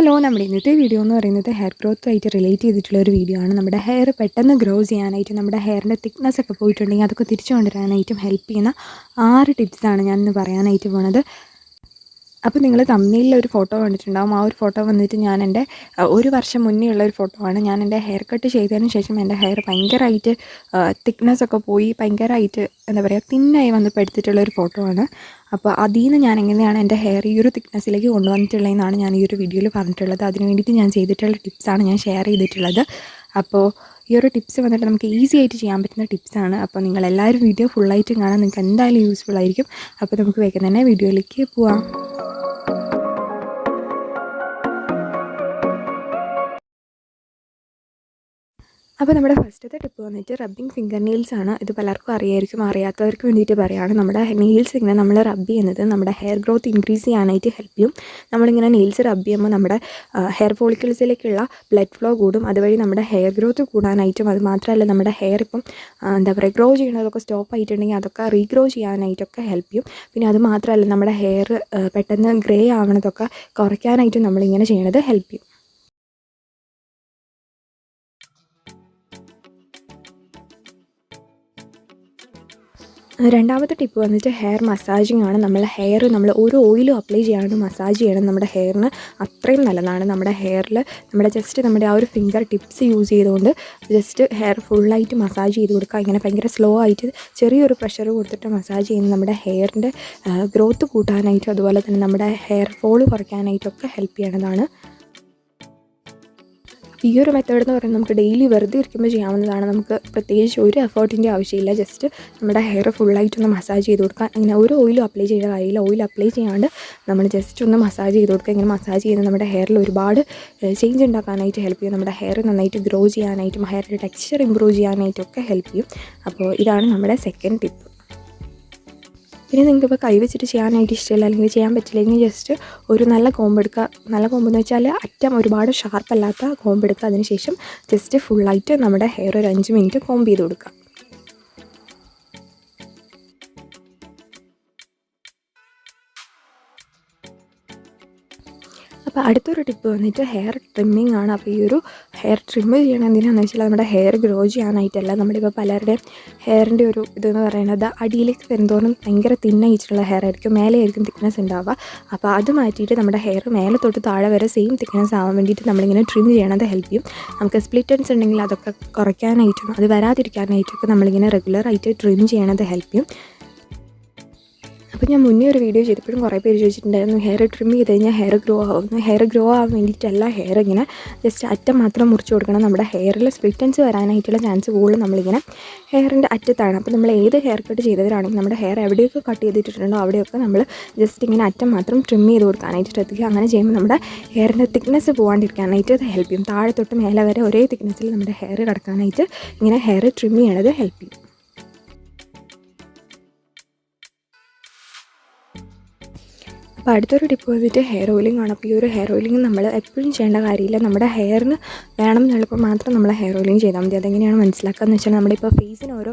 Hello, നമ്മുടെ ഇന്നത്തെ video എന്ന് പറയുന്നത് ഹെയർ ഗ്രോത്തുമായിട്ട് റിലേറ്റ് ചെയ്തിട്ടുള്ള ഒരു വീഡിയോ ആണ്. നമ്മുടെ ഹെയർ പെട്ടെന്ന് ഗ്രോ ചെയ്യാനായിട്ട്, നമ്മുടെ ഹെയറിൻ്റെ തിക്നെസ് ഒക്കെ പോയിട്ടുണ്ടെങ്കിൽ അതൊക്കെ തിരിച്ചു കൊണ്ടുവരാനായിട്ടും ഹെൽപ്പ് ചെയ്യുന്ന 6 ടിപ്സാണ് ഞാനിന്ന് പറയാനായിട്ട് പോണത്. അപ്പോൾ നിങ്ങൾ തമ്മിലുള്ള ഒരു ഫോട്ടോ കണ്ടിട്ടുണ്ടാകും. ആ ഒരു ഫോട്ടോ വന്നിട്ട് ഞാൻ എൻ്റെ 1 വർഷം മുന്നേ ഉള്ള ഒരു ഫോട്ടോ ആണ്. ഞാൻ എൻ്റെ ഹെയർ കട്ട് ചെയ്തതിന് ശേഷം എൻ്റെ ഹെയർ ഭയങ്കരമായിട്ട് തിക്നെസ് ഒക്കെ പോയി ഭയങ്കരമായിട്ട് എന്താ പറയുക തിന്നായി വന്നപ്പോൾ എടുത്തിട്ടുള്ള ഒരു ഫോട്ടോ ആണ്. അപ്പോൾ അതിൽ നിന്ന് ഞാൻ എങ്ങനെയാണ് എൻ്റെ ഹെയർ ഈ ഒരു തിക്നെസ്സിലേക്ക് കൊണ്ടുവന്നിട്ടുള്ളതെന്നാണ് ഞാൻ ഈ ഒരു വീഡിയോയിൽ പറഞ്ഞിട്ടുള്ളത്. അതിന് വേണ്ടിയിട്ട് ഞാൻ ചെയ്തിട്ടുള്ള ടിപ്സാണ് ഞാൻ ഷെയർ ചെയ്തിട്ടുള്ളത്. അപ്പോൾ ഈ ഒരു ടിപ്സ് വന്നിട്ട് നമുക്ക് ഈസി ആയിട്ട് ചെയ്യാൻ പറ്റുന്ന ടിപ്സാണ്. അപ്പോൾ നിങ്ങളെല്ലാവരും വീഡിയോ ഫുള്ളായിട്ടും കാണാൻ നിങ്ങൾക്ക് എന്തായാലും യൂസ്ഫുൾ ആയിരിക്കും. അപ്പോൾ നമുക്ക് വേഗം തന്നെ വീഡിയോയിലേക്ക് പോവാം. അപ്പോൾ നമ്മുടെ ഫസ്റ്റത്തെ ടിപ്പ് വന്നിട്ട് റബ്ബിങ് ഫിംഗർ നെയിൽസ് ആണ്. ഇത് പലർക്കും അറിയായിരിക്കും, അറിയാത്തവർക്ക് വേണ്ടിയിട്ട് പറയുകയാണ്. നമ്മുടെ നെയിൽസ് ഇങ്ങനെ നമ്മൾ റബ്ബ് ചെയ്യുന്നത് നമ്മുടെ ഹെയർ ഗ്രോത്ത് ഇൻക്രീസ് ചെയ്യാനായിട്ട് ഹെൽപ്പ് ചെയ്യും. നമ്മളിങ്ങനെ നെയിൽസ് റബ്ബ് ചെയ്യുമ്പോൾ നമ്മുടെ ഹെയർ ഫോളിക്കിൾസിലേക്കുള്ള ബ്ലഡ് ഫ്ലോ കൂടും. അതുവഴി നമ്മുടെ ഹെയർ ഗ്രോത്ത് കൂടാനായിട്ടും, അത് മാത്രമല്ല നമ്മുടെ ഹെയർ ഇപ്പം എന്താ പറയുക ഗ്രോ ചെയ്യുന്നതൊക്കെ സ്റ്റോപ്പ് ആയിട്ടുണ്ടെങ്കിൽ അതൊക്കെ റീഗ്രോ ചെയ്യാനായിട്ടൊക്കെ ഹെൽപ്പ് ചെയ്യും. പിന്നെ അത് മാത്രമല്ല നമ്മുടെ ഹെയർ പെട്ടെന്ന് ഗ്രേ ആവണതൊക്കെ കുറയ്ക്കാനായിട്ടും നമ്മളിങ്ങനെ ചെയ്യണത് ഹെൽപ്പ് ചെയ്യും. രണ്ടാമത്തെ ടിപ്പ് വന്നിട്ട് ഹെയർ മസാജിങ് ആണ്. നമ്മൾ ഒരു ഓയിലും അപ്ലൈ ചെയ്യാണ്ട് മസാജ് ചെയ്യണം. നമ്മുടെ ഹെയറിന് അത്രയും നല്ലതാണ്. നമ്മുടെ ഹെയറിൽ നമ്മുടെ ആ ഒരു ഫിംഗർ ടിപ്സ് യൂസ് ചെയ്തുകൊണ്ട് ജസ്റ്റ് ഹെയർ ഫുള്ളായിട്ട് മസാജ് ചെയ്ത് കൊടുക്കുക. ഇങ്ങനെ ഭയങ്കര സ്ലോ ആയിട്ട് ചെറിയൊരു പ്രഷർ കൊടുത്തിട്ട് മസാജ് ചെയ്യുന്നത് നമ്മുടെ ഹെയറിൻ്റെ ഗ്രോത്ത് കൂട്ടാനായിട്ടും അതുപോലെ തന്നെ നമ്മുടെ ഹെയർ ഫോൾ കുറയ്ക്കാനായിട്ടൊക്കെ ഹെൽപ്പ് ചെയ്യണതാണ്. ഈ ഒരു മെത്തേഡ് എന്ന് പറയുന്നത് നമുക്ക് ഡെയിലി വെറുതെ ഇരിക്കുമ്പോൾ ചെയ്യാവുന്നതാണ്. നമുക്ക് പ്രത്യേകിച്ച് ഒരു എഫേർട്ടിൻ്റെ ആവശ്യമില്ല. ജസ്റ്റ് നമ്മുടെ ഹെയർ ഫുള്ളായിട്ടൊന്ന് മസാജ് ചെയ്ത് കൊടുക്കുക. ഇങ്ങനെ ഒരു ഓയിലും അപ്ലൈ ചെയ്ത കാര്യമില്ല. ഓയിൽ അപ്ലൈ ചെയ്യാണ്ട് നമ്മൾ ജസ്റ്റ് ഒന്ന് മസാജ് ചെയ്ത് കൊടുക്കുക. ഇങ്ങനെ മസാജ് ചെയ്യുന്നത് നമ്മുടെ ഹെയറിൽ ഒരുപാട് ചേഞ്ച് ഉണ്ടാക്കാനായിട്ട് ഹെൽപ്പ് ചെയ്യും. നമ്മുടെ ഹെയർ നന്നായിട്ട് ഗ്രോ ചെയ്യാനായിട്ടും ഹെയറിൻ്റെ ടെക്സ്ചർ ഇമ്പ്രൂവ് ചെയ്യാനായിട്ടൊക്കെ ഹെൽപ്പ് ചെയ്യും. അപ്പോൾ ഇതാണ് നമ്മുടെ സെക്കൻഡ് ടിപ്പ്. പിന്നെ നിങ്ങൾക്കിപ്പോൾ കൈ വെച്ചിട്ട് ചെയ്യാനായിട്ട് ഇഷ്ടമില്ല അല്ലെങ്കിൽ ചെയ്യാൻ പറ്റില്ലെങ്കിൽ ജസ്റ്റ് ഒരു നല്ല കോമ്പെടുക്കുക. നല്ല കോമ്പെന്ന് വെച്ചാൽ അറ്റം ഒരുപാട് ഷാർപ്പല്ലാത്ത കോമ്പെടുക്കുക. അതിനുശേഷം ജസ്റ്റ് ഫുള്ളായിട്ട് നമ്മുടെ ഹെയർ ഒരു 5 മിനിറ്റ് കോമ്പ് ചെയ്ത് കൊടുക്കുക. അപ്പോൾ അടുത്തൊരു ടിപ്പ് വന്നിട്ട് ഹെയർ ട്രിമ്മിങ് ആണ്. അപ്പോൾ ഈ ഒരു ഹെയർ ട്രിമ്മ് ചെയ്യണം എന്തിനാണെന്ന് വെച്ചാൽ നമ്മുടെ ഹെയർ ഗ്രോ ചെയ്യാനായിട്ടല്ല. നമ്മളിപ്പോൾ പലരുടെയും ഹെയറിൻ്റെ ഒരു ഇതെന്ന് പറയുന്നത് അടിയിലേക്ക് വരുന്നതോറും ഭയങ്കര തിന്നായിട്ടുള്ള ഹെയർ ആയിരിക്കും, മേലെ ആയിരിക്കും തിക്നെസ് ഉണ്ടാവുക. അപ്പോൾ അത് മാറ്റിയിട്ട് നമ്മുടെ ഹെയർ മേലെ തൊട്ട് താഴെ വരെ സെയിം തിക്നെസ് ആവാൻ വേണ്ടിയിട്ട് നമ്മളിങ്ങനെ ട്രിം ചെയ്യണത് ഹെൽപ്പ് ചെയ്യും. നമുക്ക് സ്പ്ലിറ്റ് എൻഡ്സ് ഉണ്ടെങ്കിൽ അതൊക്കെ കുറയ്ക്കാനായിട്ടും അത് വരാതിരിക്കാനായിട്ടൊക്കെ നമ്മളിങ്ങനെ റെഗുലറായിട്ട് ട്രിം ചെയ്യണത് ഹെൽപ്പ് ചെയ്യും. അപ്പോൾ ഞാൻ മുന്നേ ഒരു വീഡിയോ ചെയ്തപ്പോഴും കുറേ പേര് ചോദിച്ചിട്ടുണ്ടായിരുന്നു ഹെയർ ട്രിം ചെയ്ത് കഴിഞ്ഞാൽ ഹെയർ ഗ്രോ ആവുന്നു. ഹെയർ ഗ്രോ ആവാൻ വേണ്ടിയിട്ടല്ല, ഹെയർ ഇങ്ങനെ ജസ്റ്റ് അറ്റം മാത്രം മുറിച്ച് കൊടുക്കണം. നമ്മുടെ ഹെയറിൽ സ്പ്ലിറ്റൻസ് വരാനായിട്ടുള്ള ചാൻസ് കൂടുതൽ നമ്മളിങ്ങനെ ഹെയറിൻ്റെ അറ്റത്താണ്. അപ്പോൾ നമ്മൾ ഏത് ഹെയർ കട്ട് ചെയ്തവരാണെങ്കിൽ നമ്മുടെ ഹെയർ എവിടെയൊക്കെ കട്ട് ചെയ്തിട്ടുണ്ടോ അവിടെയൊക്കെ നമ്മൾ ജസ്റ്റ് ഇങ്ങനെ അറ്റം മാത്രം ട്രിം ചെയ്ത് കൊടുക്കാനായിട്ട് ശ്രദ്ധിക്കുക. അങ്ങനെ ചെയ്യുമ്പോൾ നമ്മുടെ ഹെയറിൻ്റെ തിക്നെസ് പോകാണ്ടിരിക്കാനായിട്ട് അത് ഹെൽപ്പ് ചെയ്യും. താഴെ തൊട്ട് മേലെ വരെ ഒരേ തിക്നെസ്സിൽ നമ്മുടെ ഹെയർ കിടക്കാനായിട്ട് ഇങ്ങനെ ഹെയർ ട്രിം ചെയ്യണത് ഹെൽപ്പ് ചെയ്യും. അപ്പോൾ അടുത്തൊരു ടിപ്പ് വന്നിട്ട് ഹെയർ ഓയിലിംഗ് ആണ്. അപ്പോൾ ഈ ഒരു ഹെയർ ഓയിലിംഗ് നമ്മൾ എപ്പോഴും ചെയ്യേണ്ട കാര്യമില്ല. നമ്മുടെ ഹെയറിന് വേണം എന്നുള്ളപ്പോൾ മാത്രം നമ്മൾ ഹെയർ ഓയിലിംഗ് ചെയ്താൽ മതി. അതെങ്ങനെയാണ് മനസ്സിലാക്കുക എന്ന് വെച്ചാൽ നമ്മളിപ്പോൾ ഫേസിന് ഓരോ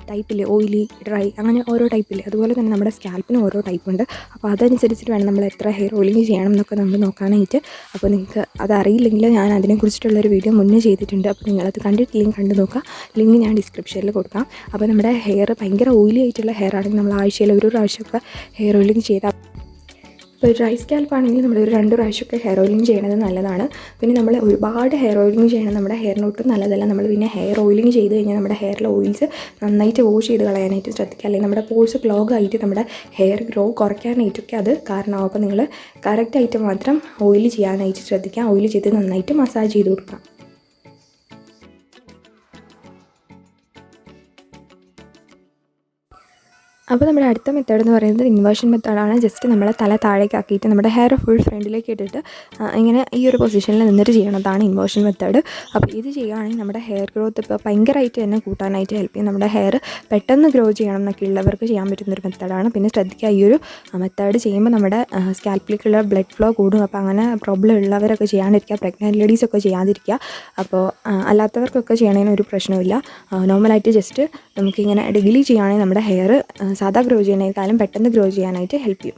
ടൈപ്പില്ലേ, ഓയിലി, ഡ്രൈ, അങ്ങനെ ഓരോ ടൈപ്പില്ലേ. അതുപോലെ തന്നെ നമ്മുടെ സ്കാൽപ്പിന് ഓരോ ടൈപ്പുണ്ട്. അപ്പോൾ അതനുസരിച്ചിട്ട് വേണം നമ്മൾ എത്ര ഹെയർ ഓയിലിംഗ് ചെയ്യണം എന്നൊക്കെ നമ്മൾ നോക്കാനായിട്ട്. അപ്പോൾ നിങ്ങൾക്ക് അതറിയില്ലെങ്കിൽ ഞാൻ അതിനെക്കുറിച്ചിട്ടുള്ളൊരു വീഡിയോ മുന്നേ ചെയ്തിട്ടുണ്ട്. അപ്പോൾ നിങ്ങളത് കണ്ടിട്ടില്ലെങ്കിൽ കണ്ടു നോക്കുക. ലിങ്ക് ഞാൻ ഡിസ്ക്രിപ്ഷനിൽ കൊടുക്കാം. അപ്പോൾ നമ്മുടെ ഹെയർ ഭയങ്കര ഓയിലി ആയിട്ടുള്ള ഹെയർ ആണെങ്കിൽ നമ്മൾ ആഴ്ചയിൽ ഒരു പ്രാവശ്യമൊക്കെ ഹെയർ ഓയിലിംഗ് ചെയ്താൽ, ഇപ്പോൾ ഡ്രൈ സ്കാൽപ്പ് ആണെങ്കിൽ നമ്മൾ ഒരു 2 പ്രാവശ്യമൊക്കെ ഹെയർ ഓയിലിംഗ് ചെയ്യണത് നല്ലതാണ്. പിന്നെ നമ്മൾ ഒരുപാട് ഹെയർ ഓയിലിംഗ് ചെയ്യണം നമ്മുടെ ഹെയറിന് ഒട്ടും നല്ലതല്ല. നമ്മൾ പിന്നെ ഹെയർ ഓയിലിംഗ് ചെയ്ത് കഴിഞ്ഞാൽ നമ്മുടെ ഹെയറിലെ ഓയിൽസ് നന്നായിട്ട് വാഷ് ചെയ്ത് കളയാനായിട്ട് ശ്രദ്ധിക്കുക. അല്ലെങ്കിൽ നമ്മുടെ പോഴ്സ് ക്ലോഗ് ആയിട്ട് നമ്മുടെ ഹെയർ ഗ്രോ കുറയ്ക്കാനായിട്ടൊക്കെ അത് കാരണമാവും. അപ്പോൾ നിങ്ങൾ കറക്റ്റായിട്ട് മാത്രം ഓയിൽ ചെയ്യാനായിട്ട് ശ്രദ്ധിക്കുക. ഓയിൽ ചെയ്ത് നന്നായിട്ട് മസാജ് ചെയ്ത് കൊടുക്കുക. അപ്പോൾ നമ്മുടെ അടുത്ത മെത്തേഡ് എന്ന് പറയുന്നത് ഇൻവേർഷൻ മെത്തേഡാണ്. ജസ്റ്റ് നമ്മളെ തല താഴേക്ക് ആക്കിയിട്ട് നമ്മുടെ ഹെയർ ഫുൾ ഫ്രണ്ടിലേക്ക് ഇട്ടിട്ട് ഇങ്ങനെ ഈ ഒരു പൊസിഷനിൽ നിന്നിട്ട് ചെയ്യണതാണ് ഇൻവേർഷൻ മെത്തേഡ്. അപ്പോൾ ഇത് ചെയ്യുകയാണെങ്കിൽ നമ്മുടെ ഹെയർ ഗ്രോത്ത് ഇപ്പോൾ ഭയങ്കരമായിട്ട് തന്നെ കൂട്ടാനായിട്ട് ഹെൽപ്പ് ചെയ്യും. നമ്മുടെ ഹെയർ പെട്ടെന്ന് ഗ്രോ ചെയ്യണം എന്നൊക്കെ ഉള്ളവർക്ക് ചെയ്യാൻ പറ്റുന്നൊരു മെത്തേഡാണ്. പിന്നെ ശ്രദ്ധിക്കുക, ഈ ഒരു മെത്തേഡ് ചെയ്യുമ്പോൾ നമ്മുടെ സ്കാൽപ്പിലേക്കുള്ള ബ്ലഡ് ഫ്ലോ കൂടും. അപ്പോൾ അങ്ങനെ പ്രോബ്ലം ഉള്ളവരൊക്കെ ചെയ്യാണ്ടിരിക്കുക, പ്രഗ്നൻറ്റ് ലേഡീസൊക്കെ ചെയ്യാതിരിക്കുക. അപ്പോൾ അല്ലാത്തവർക്കൊക്കെ ചെയ്യണതിന് ഒരു പ്രശ്നമില്ല. നോർമലായിട്ട് ജസ്റ്റ് നമുക്കിങ്ങനെ ഡെയിലി ചെയ്യുകയാണെങ്കിൽ നമ്മുടെ ഹെയർ സാധാ ഗ്രോ ചെയ്യുന്നതിനേക്കാളും പെട്ടെന്ന് ഗ്രോ ചെയ്യാനായിട്ട് ഹെൽപ്പ് ചെയ്യും.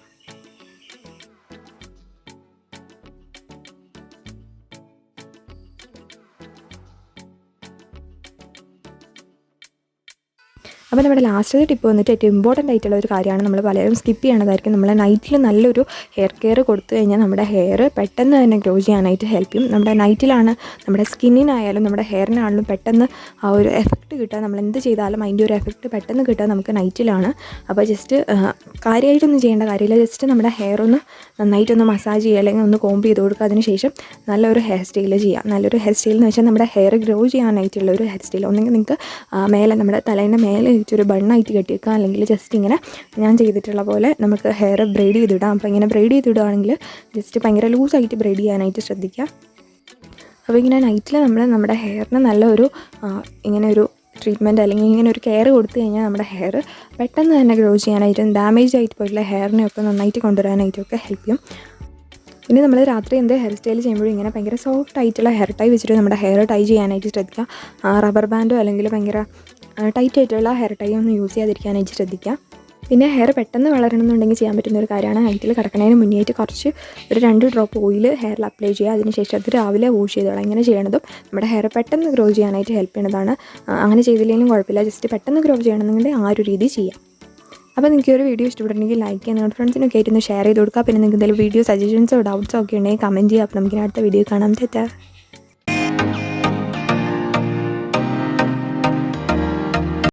അപ്പോൾ നമ്മുടെ ലാസ്റ്റത്തെ ടിപ്പ് വന്നിട്ട് ഏറ്റവും ഇമ്പോർട്ടൻ്റ് ആയിട്ടുള്ള ഒരു കാര്യമാണ്. നമ്മൾ പലരും സ്കിപ്പ് ചെയ്യണതായിരിക്കും. നമ്മൾ നൈറ്റിൽ നല്ലൊരു ഹെയർ കെയർ കൊടുത്തു കഴിഞ്ഞാൽ നമ്മുടെ ഹെയർ പെട്ടെന്ന് തന്നെ ഗ്രോ ചെയ്യാനായിട്ട് ഹെൽപ്പ് ചെയ്യും. നമ്മുടെ നൈറ്റിലാണ് നമ്മുടെ സ്കിന്നിനായാലും നമ്മുടെ ഹെയറിനാണെങ്കിലും പെട്ടെന്ന് ആ ഒരു എഫക്റ്റ് കിട്ടുക. നമ്മൾ എന്ത് ചെയ്താലും അതിൻ്റെ ഒരു എഫക്റ്റ് പെട്ടെന്ന് കിട്ടുക നമുക്ക് നൈറ്റിലാണ്. അപ്പോൾ ജസ്റ്റ് കാര്യമായിട്ടൊന്നും ചെയ്യേണ്ട കാര്യമില്ല. ജസ്റ്റ് നമ്മുടെ ഹെയർ ഒന്ന് നന്നായിട്ടൊന്ന് മസാജ് ചെയ്യുക, അല്ലെങ്കിൽ ഒന്ന് കോംബ് ചെയ്ത് കൊടുക്കുക. അതിനുശേഷം നല്ലൊരു ഹെയർ സ്റ്റൈൽ ചെയ്യുക. നല്ലൊരു ഹെയർ സ്റ്റൈൽ എന്ന് വെച്ചാൽ നമ്മുടെ ഹെയർ ഗ്രോ ചെയ്യാനായിട്ടുള്ള ഒരു ഹെയർ സ്റ്റൈൽ. ഒന്നെങ്കിൽ നിങ്ങൾക്ക് മേലെ നമ്മുടെ തലേൻ്റെ മേലെ ഒരു ബണ്ണായിട്ട് കെട്ടിവെക്കുക, അല്ലെങ്കിൽ ജസ്റ്റ് ഇങ്ങനെ ഞാൻ ചെയ്തിട്ടുള്ള പോലെ നമുക്ക് ഹെയർ ബ്രെയ്ഡ് ചെയ്തിടാം. അപ്പോൾ ഇങ്ങനെ ബ്രെയ്ഡ് ചെയ്തിടുകയാണെങ്കിൽ ജസ്റ്റ് ഭയങ്കര ലൂസായിട്ട് ബ്രെയ്ഡ് ചെയ്യാനായിട്ട് ശ്രദ്ധിക്കുക. അപ്പോൾ ഇങ്ങനെ നൈറ്റിൽ നമ്മുടെ ഹെയറിന് നല്ലൊരു ഇങ്ങനെ ഒരു ട്രീറ്റ്മെൻറ്റ് അല്ലെങ്കിൽ ഇങ്ങനെ ഒരു കെയർ കൊടുത്തു കഴിഞ്ഞാൽ നമ്മുടെ ഹെയർ പെട്ടെന്ന് തന്നെ ഗ്രോ ചെയ്യാനായിട്ടും ഡാമേജ് ആയിട്ട് പോയിട്ടുള്ള ഹെയറിനെയൊക്കെ നന്നായിട്ട് കൊണ്ടുവരാനായിട്ടൊക്കെ ഹെൽപ്പ് ചെയ്യും. പിന്നെ നമ്മൾ രാത്രി എന്ത് ഹെയർ സ്റ്റൈൽ ചെയ്യുമ്പോഴും ഇങ്ങനെ ഭയങ്കര സോഫ്റ്റ് ആയിട്ടുള്ള ഹെയർ ടൈ വെച്ചിട്ട് നമ്മുടെ ഹെയർ ടൈ ചെയ്യാനായിട്ട് ശ്രദ്ധിക്കുക. റബ്ബർ ബാൻഡോ അല്ലെങ്കിൽ ഭയങ്കര ടൈറ്റ് ആയിട്ടുള്ള ഹെയർ ടൈ ഒന്നും യൂസ് ചെയ്യാതിരിക്കാനായിട്ട് ശ്രദ്ധിക്കുക. പിന്നെ ഹെയർ പെട്ടെന്ന് വളരണമെന്നുണ്ടെങ്കിൽ ചെയ്യാൻ പറ്റുന്ന ഒരു കാര്യമാണ്, നൈറ്റിൽ കിടക്കുന്നതിന് മുന്നേയായിട്ട് കുറച്ച് ഒരു 2 ഡ്രോപ്പ് ഓയിൽ ഹെയറിൽ അപ്ലൈ ചെയ്യുക. അതിനുശേഷം അത് രാവിലെ വാഷ് ചെയ്തോളാം. ഇങ്ങനെ ചെയ്യണതും നമ്മുടെ ഹെയർ പെട്ടെന്ന് ഗ്രോ ചെയ്യാനായിട്ട് ഹെൽപ്പ് ചെയ്യുന്നതാണ്. അങ്ങനെ ചെയ്തില്ലെങ്കിലും കുഴപ്പമില്ല, ജസ്റ്റ് പെട്ടെന്ന് ഗ്രോ ചെയ്യണമെന്നുണ്ടെങ്കിൽ ആ ഒരു രീതി ചെയ്യാം. അപ്പോൾ നിങ്ങൾക്ക് ഒരു വീഡിയോ ഇഷ്ടപ്പെട്ടിട്ടുണ്ടെങ്കിൽ ലൈക്ക് ചെയ്യുക, നിങ്ങളുടെ ഫ്രണ്ട്സിനൊക്കെ ആയിട്ടൊന്ന് ഷെയർ ചെയ്ത് കൊടുക്കുക. പിന്നെ നിങ്ങൾക്ക് എന്തെങ്കിലും വീഡിയോ സജഷൻസോ ഡൗട്ട്സോ ഒക്കെ ഉണ്ടെങ്കിൽ കമൻറ്റ് ചെയ്യുക. അപ്പോൾ നമുക്ക് അടുത്ത വീഡിയോ കാണാം. ടാറ്റാ.